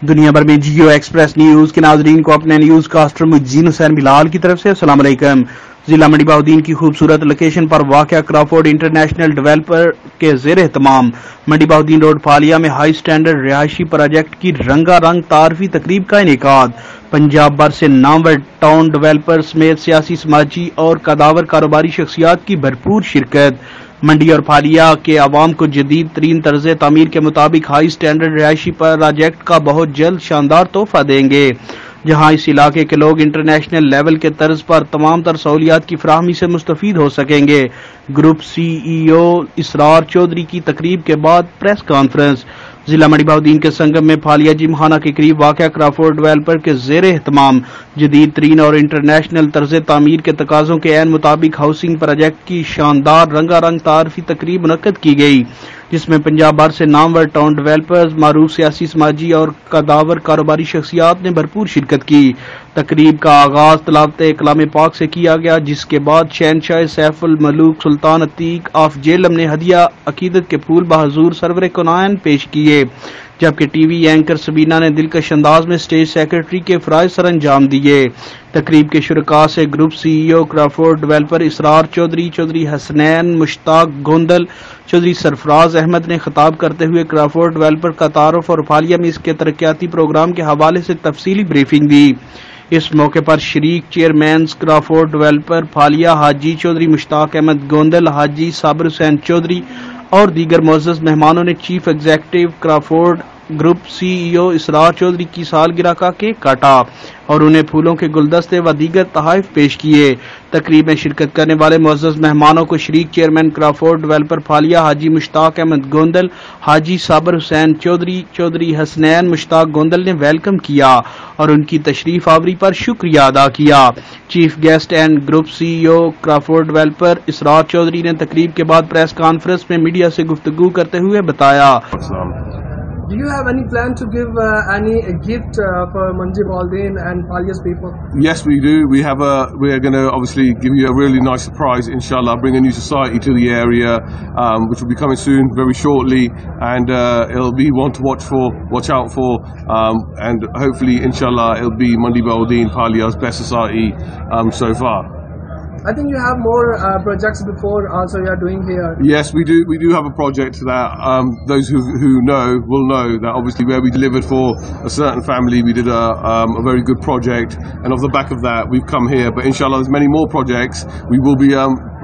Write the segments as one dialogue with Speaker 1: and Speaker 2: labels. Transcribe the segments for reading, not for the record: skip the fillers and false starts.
Speaker 1: دنیا بھر میں جیو ایکسپریس نیوز کے ناظرین کو اپنے نیوز کاسٹر مجین حسین بلال کی طرف سے السلام علیکم۔ ضلع منڈی بہاؤدین کی خوبصورت لوکیشن پر واقع کرافورڈ انٹرنیشنل ڈیولپر کے زیر اہتمام منڈی بہاؤدین روڈ پھالیا میں ہائی سٹینڈرڈ رہائشی پروجیکٹ کی رنگا رنگ تعارفی تقریب کا انعقاد۔ پنجاب بھر سے نامور ٹاؤن ڈیولپر سمیت سیاسی، سماجی اور قداور کاروباری شخصیات کی بھرپور شرکت۔ منڈی اور پھالیا کے عوام کو جدید ترین طرز تعمیر کے مطابق ہائی سٹینڈرڈ رہائشی پروجیکٹ کا بہت جلد شاندار تحفہ دیں گے، جہاں اس علاقے کے لوگ انٹرنیشنل لیول کے طرز پر تمام تر سہولیات کی فراہمی سے مستفید ہو سکیں گے۔ Group C E O Israr Chaudhry کی تقریب کے بعد پریس کانفرنس۔ ضلع منڈی بہاؤدین کے سنگم میں پھالیا جم خانہ کے قریب واقع کرافورڈ ڈیولپر کے زیر اہتمام جدید ترین اور انٹرنیشنل طرز تعمیر کے تقاضوں کے عین مطابق ہاؤسنگ پروجیکٹ کی شاندار رنگا رنگ تعارفی تقریب منعقد کی گئی، جس میں پنجاب بھر سے نامور ٹاؤن ڈیولپرز، معروف سیاسی، سماجی اور قداور کاروباری شخصیات نے بھرپور شرکت کی۔ تقریب کا آغاز تلاوت کلام پاک سے کیا گیا، جس کے بعد شہنشاہ سیف الملوک سلطان عتیق آف جیلم نے ہدیہ عقیدت کے پھول بحضور سرور کونین پیش کیے، جبکہ ٹی وی اینکر سبینہ نے دلکش انداز میں اسٹیج سیکرٹری کے فرائض سر انجام دیے۔ تقریب کے شرکاء سے group C E O Crawford developer Israr Chaudhry, Chaudhry Hasnain مشتاق گوندل، چودھری سرفراز احمد نے خطاب کرتے ہوئے کرافورڈ ڈیولپر کا تعارف اور پھالیا میں اس کے ترقیاتی پروگرام کے حوالے سے تفصیلی بریفنگ دی۔ اس موقع پر شریک چیئرمینز کرافورڈ ڈیولپر پھالیا حاجی چودھری مشتاق احمد گوندل، حاجی صابر حسین چودھری اور دیگر معزز مہمانوں نے chief executive Crawford group C E O Israr Chaudhry کی سالگرہ کا کیک کاٹا اور انہیں پھولوں کے گلدستے و دیگر تحائف پیش کیے۔ تقریب میں شرکت کرنے والے معزز مہمانوں کو شریک چیئرمین کرافورڈ ڈیولپر پھالیا حاجی مشتاق احمد گوندل، حاجی صابر حسین چودھری، چودھری حسنین مشتاق گوندل نے ویلکم کیا اور ان کی تشریف آوری پر شکریہ ادا کیا۔ Chief guest and group C E O Crawford developer Israr Chaudhry نے تقریب کے بعد پریس کانفرنس میں میڈیا سے گفتگو کرتے ہوئے بتایا،
Speaker 2: Do you have any plan to give any gift for Mandi Baldin and Phalia's people?
Speaker 3: Yes, we do. We're going to obviously give you a really nice surprise, inshallah, bring a new society to the area, which will be coming soon, very shortly, and it'll be one to watch out for, and hopefully, inshallah, it'll be Mandi Baldin, Phalia's best society so far.
Speaker 2: I think you have more projects before also you are doing here.
Speaker 3: Yes, we do. We do have a project that those who know will know that obviously where we delivered for a certain family, we did a very good project, and off the back of that, we've come here. But inshallah, there's many more projects. We will be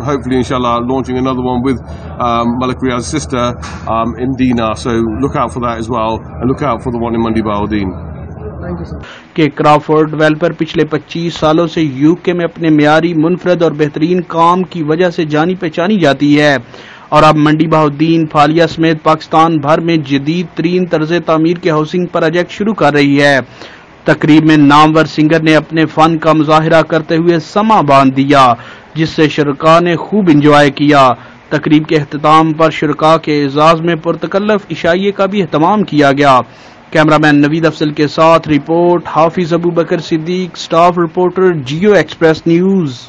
Speaker 3: hopefully, inshallah, launching another one with Malik Riyaz's sister in Dina. So look out for that as well, and look out for the one in Mandi Baldin.
Speaker 1: کہ Crawford developer پچھلے 25 سالوں سے you کے میں اپنے معیاری، منفرد اور بہترین کام کی وجہ سے جانی پہچانی جاتی ہے، اور اب منڈی بہاؤدین، پھالیا سمیت پاکستان بھر میں جدید ترین طرز تعمیر کے ہاؤسنگ پروجیکٹ شروع کر رہی ہے۔ تقریب میں نامور سنگر نے اپنے فن کا مظاہرہ کرتے ہوئے سماں باندھ دیا، جس سے شرکاء نے خوب انجوائے کیا۔ تقریب کے اختتام پر شرکاء کے اعزاز میں پرتکلف عشائیے کا بھی اہتمام کیا گیا۔ کیمرہ مین نوید افضل کے ساتھ report Hafiz Abu Bakr Siddique, staff reporter Geo Express news.